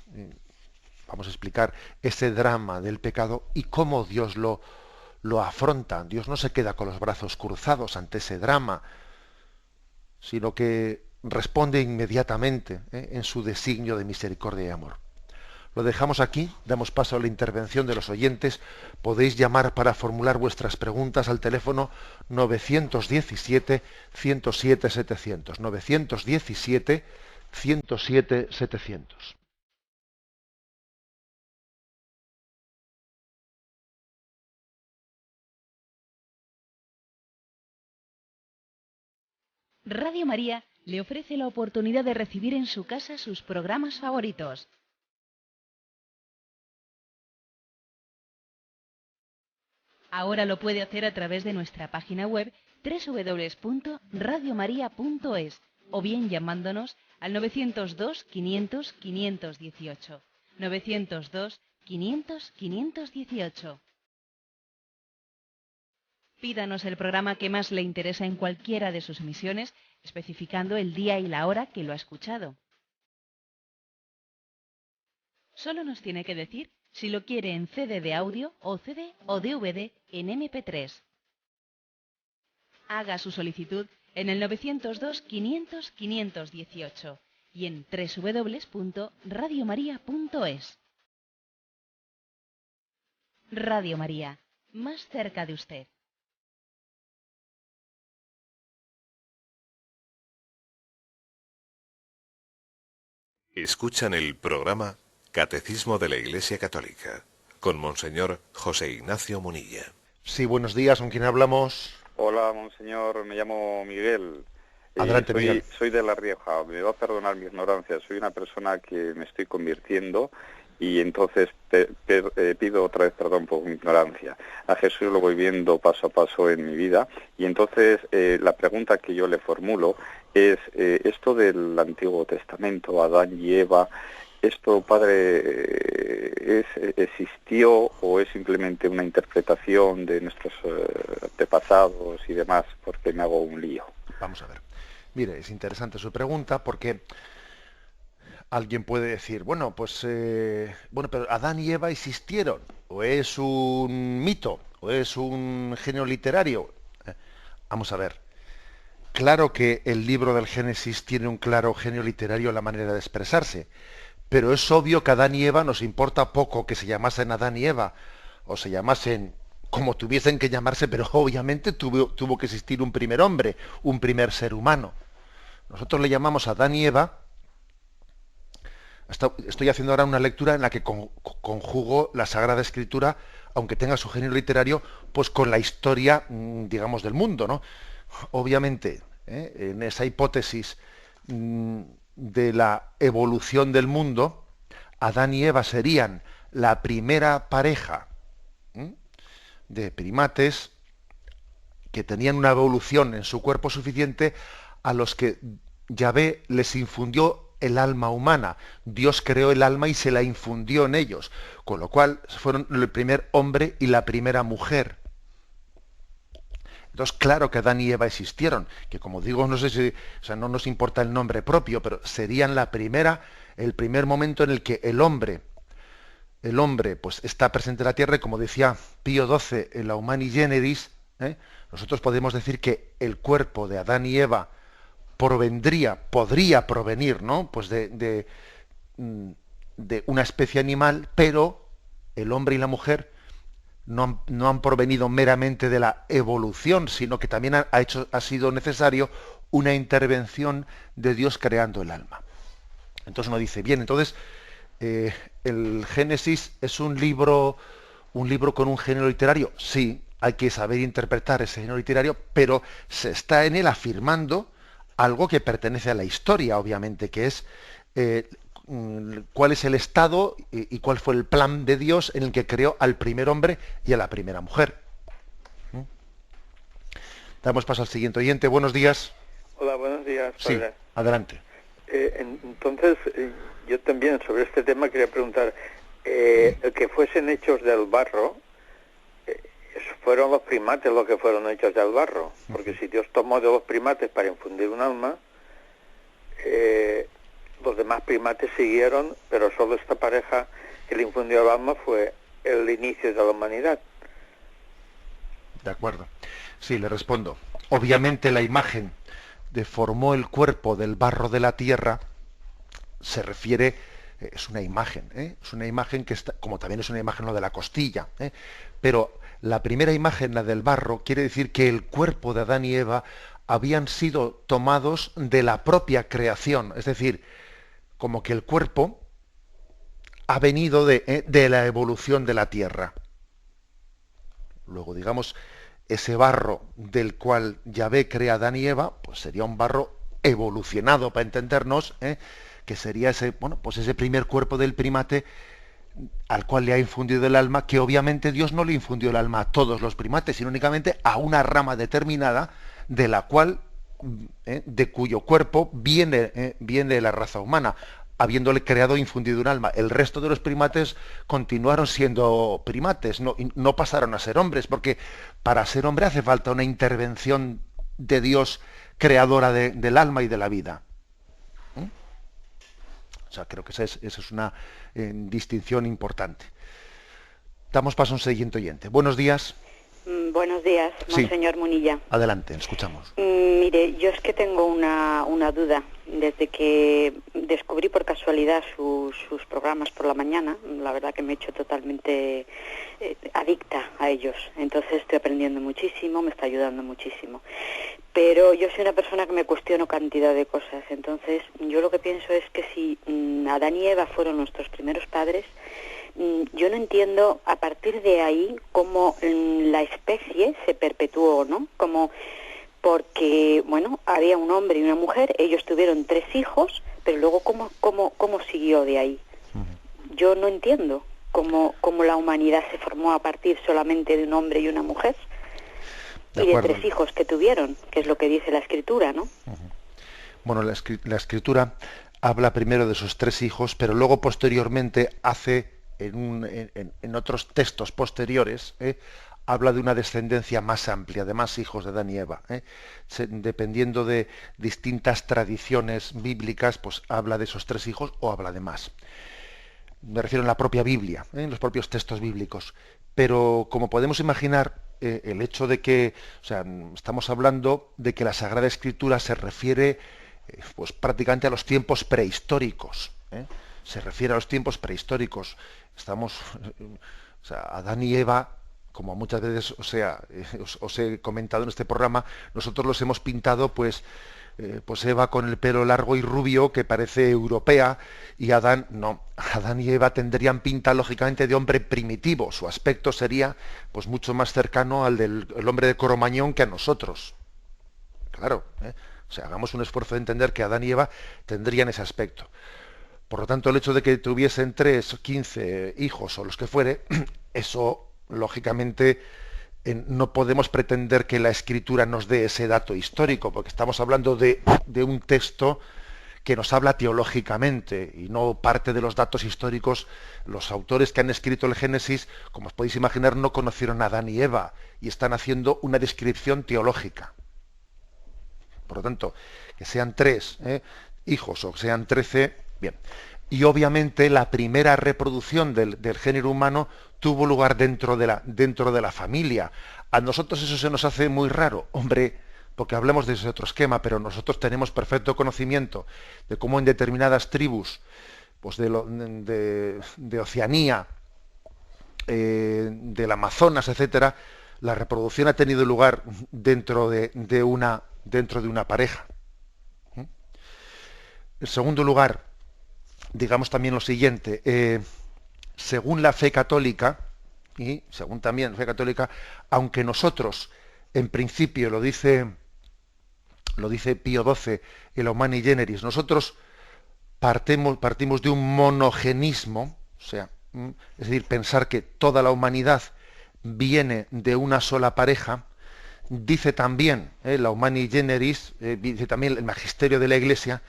Vamos a explicar ese drama del pecado y cómo Dios lo afronta. Dios no se queda con los brazos cruzados ante ese drama, sino que responde inmediatamente en su designio de misericordia y amor. Lo dejamos aquí, damos paso a la intervención de los oyentes. Podéis llamar para formular vuestras preguntas al teléfono 917-107-700. 917-107-700. Radio María le ofrece la oportunidad de recibir en su casa sus programas favoritos. Ahora lo puede hacer a través de nuestra página web www.radiomaria.es o bien llamándonos al 902 500 518. 902 500 518. Pídanos el programa que más le interesa en cualquiera de sus emisiones, especificando el día y la hora que lo ha escuchado. Solo nos tiene que decir si lo quiere en CD de audio o CD o DVD en MP3. Haga su solicitud en el 902 500 518 y en www.radiomaria.es. Radio María, más cerca de usted. Escuchan el programa Catecismo de la Iglesia Católica con Monseñor José Ignacio Munilla. Sí, buenos días, ¿con quién hablamos? Hola, monseñor, me llamo Miguel. Adelante, Miguel. Soy de La Rioja, me va a perdonar mi ignorancia, soy una persona que me estoy convirtiendo y entonces pido otra vez perdón por mi ignorancia. A Jesús lo voy viendo paso a paso en mi vida y entonces la pregunta que yo le formulo es esto del Antiguo Testamento, Adán y Eva. ¿Esto, padre, existió o es simplemente una interpretación de nuestros antepasados y demás? Porque me hago un lío. Vamos a ver. Mire, es interesante su pregunta porque alguien puede decir, bueno, pero Adán y Eva existieron, o es un mito, o es un género literario. Vamos a ver. Claro que el libro del Génesis tiene un claro género literario en la manera de expresarse. Pero es obvio que Adán y Eva nos importa poco que se llamasen Adán y Eva, o se llamasen como tuviesen que llamarse, pero obviamente tuvo que existir un primer hombre, un primer ser humano. Nosotros le llamamos Adán y Eva. Estoy haciendo ahora una lectura en la que conjugo la Sagrada Escritura, aunque tenga su género literario, pues con la historia, digamos, del mundo, ¿no? Obviamente, en esa hipótesis de la evolución del mundo, Adán y Eva serían la primera pareja de primates que tenían una evolución en su cuerpo suficiente a los que Yahvé les infundió el alma humana. Dios creó el alma y se la infundió en ellos, con lo cual fueron el primer hombre y la primera mujer. Entonces, claro que Adán y Eva existieron, que como digo, no sé si, no nos importa el nombre propio, pero serían el primer momento en el que el hombre pues está presente en la tierra, y como decía Pío XII en la Humani Generis, nosotros podemos decir que el cuerpo de Adán y Eva podría provenir, ¿no? Pues de una especie animal, pero el hombre y la mujer no han provenido meramente de la evolución, sino que también ha sido necesario una intervención de Dios creando el alma. Entonces uno dice, bien, entonces el Génesis es un libro con un género literario. Sí, hay que saber interpretar ese género literario, pero se está en él afirmando algo que pertenece a la historia, obviamente, que es cuál es el estado y cuál fue el plan de Dios en el que creó al primer hombre y a la primera mujer. Damos paso al siguiente oyente. Buenos días. Hola, buenos días, padre. Sí, adelante. Entonces, yo también sobre este tema quería preguntar, el que fuesen hechos del barro, fueron los primates los que fueron hechos del barro, porque si Dios tomó de los primates para infundir un alma, los demás primates siguieron, pero solo esta pareja que le infundió el alma fue el inicio de la humanidad. De acuerdo. Sí, le respondo. Obviamente la imagen de formó el cuerpo del barro de la tierra se refiere, es una imagen que está, como también es una imagen lo de la costilla, pero la primera imagen, la del barro, quiere decir que el cuerpo de Adán y Eva habían sido tomados de la propia creación, es decir, como que el cuerpo ha venido de la evolución de la tierra. Luego, digamos, ese barro del cual Yahvé crea a Adán y Eva, pues sería un barro evolucionado, para entendernos, que sería ese primer cuerpo del primate al cual le ha infundido el alma, que obviamente Dios no le infundió el alma a todos los primates, sino únicamente a una rama determinada de la cual, de cuyo cuerpo viene la raza humana, habiéndole creado e infundido un alma. El resto de los primates continuaron siendo primates, no pasaron a ser hombres, porque para ser hombre hace falta una intervención de Dios creadora del alma y de la vida. O sea, creo que esa es una distinción importante. Damos paso a un siguiente oyente. Buenos días. Buenos días, Monseñor Munilla. Adelante, escuchamos. Mire, yo es que tengo una duda. Desde que descubrí por casualidad sus programas por la mañana, la verdad que me he hecho totalmente adicta a ellos. Entonces estoy aprendiendo muchísimo, me está ayudando muchísimo. Pero yo soy una persona que me cuestiono cantidad de cosas. Entonces yo lo que pienso es que si Adán y Eva fueron nuestros primeros padres, yo no entiendo a partir de ahí cómo la especie se perpetuó, ¿no? Porque, bueno, había un hombre y una mujer, ellos tuvieron 3 hijos, pero luego ¿cómo siguió de ahí? Yo no entiendo cómo la humanidad se formó a partir solamente de un hombre y una mujer, y de 3 hijos que tuvieron, que es lo que dice la Escritura, ¿no? Bueno, la Escritura habla primero de esos 3 hijos, pero luego posteriormente hace, en otros textos posteriores, habla de una descendencia más amplia, de más hijos de Adán y Eva. Dependiendo de distintas tradiciones bíblicas, pues habla de esos 3 hijos o habla de más. Me refiero en la propia Biblia, en los propios textos bíblicos. Pero como podemos imaginar, el hecho de que, o sea, estamos hablando de que la Sagrada Escritura se refiere pues prácticamente a los tiempos prehistóricos. Se refiere a los tiempos prehistóricos. O sea, Adán y Eva, como muchas veces os he comentado en este programa, nosotros los hemos pintado pues Eva con el pelo largo y rubio que parece europea, y Adán no. Adán y Eva tendrían pinta lógicamente de hombre primitivo. Su aspecto sería pues mucho más cercano al del hombre de Coromañón que a nosotros. Claro, o sea, hagamos un esfuerzo de entender que Adán y Eva tendrían ese aspecto. Por lo tanto, el hecho de que tuviesen 3, 15 hijos o los que fuere, eso lógicamente no podemos pretender que la Escritura nos dé ese dato histórico, porque estamos hablando de un texto que nos habla teológicamente y no parte de los datos históricos. Los autores que han escrito el Génesis, como os podéis imaginar, no conocieron a Adán y Eva y están haciendo una descripción teológica. Por lo tanto, que sean 3 hijos o que sean 13, bien. Y obviamente la primera reproducción del género humano tuvo lugar dentro de la familia. A nosotros eso se nos hace muy raro, hombre, porque hablemos de ese otro esquema, pero nosotros tenemos perfecto conocimiento de cómo en determinadas tribus, pues de Oceanía, del Amazonas, etcétera, la reproducción ha tenido lugar dentro de una pareja. En segundo lugar, digamos también lo siguiente, según la fe católica, y según también la fe católica, aunque nosotros, en principio, lo dice Pío XII, el Humani Generis, nosotros partimos de un monogenismo, o sea, es decir, pensar que toda la humanidad viene de una sola pareja. Dice también la Humani Generis, dice también el Magisterio de la Iglesia,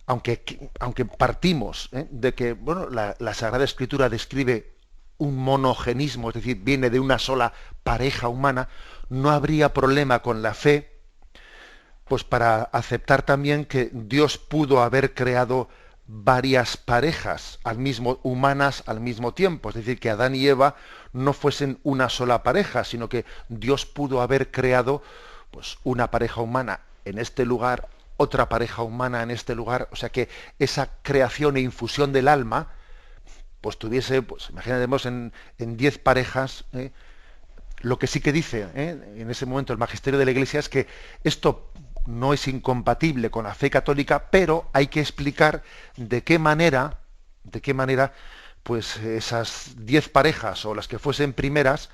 aunque partimos de que bueno, la Sagrada Escritura describe un monogenismo, es decir, viene de una sola pareja humana, no habría problema con la fe pues para aceptar también que Dios pudo haber creado varias parejas humanas al mismo tiempo, es decir, que Adán y Eva no fuesen una sola pareja, sino que Dios pudo haber creado pues una pareja humana en este lugar, otra pareja humana en este lugar, o sea que esa creación e infusión del alma pues tuviese, pues imaginemos en 10 parejas. Lo que sí que dice en ese momento el Magisterio de la Iglesia es que esto no es incompatible con la fe católica, pero hay que explicar de qué manera pues esas 10 parejas o las que fuesen primeras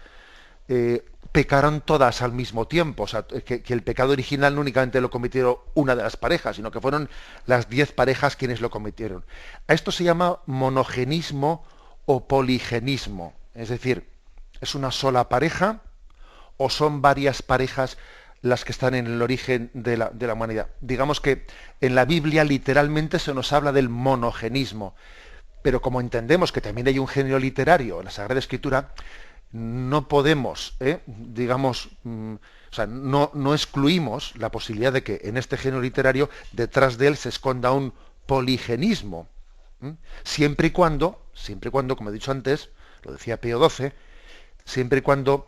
pecaron todas al mismo tiempo, o sea, que el pecado original no únicamente lo cometieron una de las parejas, sino que fueron las 10 parejas quienes lo cometieron. A esto se llama monogenismo o poligenismo, es decir, ¿es una sola pareja o son varias parejas las que están en el origen de la humanidad? Digamos que en la Biblia literalmente se nos habla del monogenismo, pero como entendemos que también hay un género literario en la Sagrada Escritura, no podemos, no excluimos la posibilidad de que en este género literario detrás de él se esconda un poligenismo, siempre y cuando, como he dicho antes, lo decía Pío XII, siempre y cuando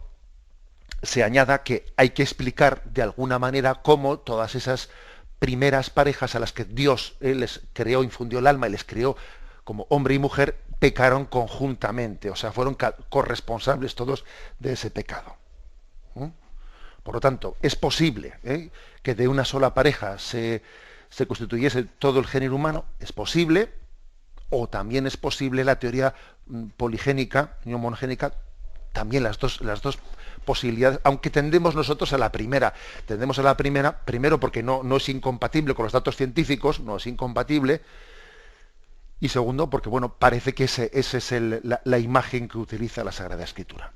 se añada que hay que explicar de alguna manera cómo todas esas primeras parejas a las que Dios les creó, infundió el alma y les creó como hombre y mujer, pecaron conjuntamente, o sea, fueron corresponsables todos de ese pecado. Por lo tanto, es posible que de una sola pareja se constituyese todo el género humano, es posible, o también es posible la teoría poligénica, no monogénica, también las dos posibilidades, aunque tendemos nosotros a la primera. Tendemos a la primera, primero porque no es incompatible con los datos científicos, no es incompatible, y segundo porque, parece que esa es la imagen que utiliza la Sagrada Escritura.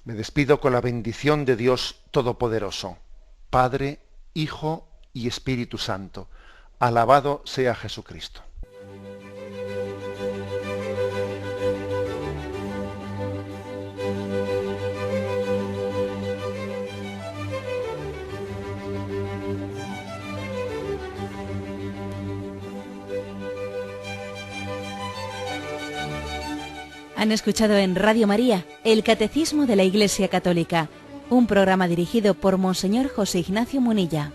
Me despido con la bendición de Dios Todopoderoso, Padre, Hijo y Espíritu Santo. Alabado sea Jesucristo. Han escuchado en Radio María el Catecismo de la Iglesia Católica, un programa dirigido por Monseñor José Ignacio Munilla.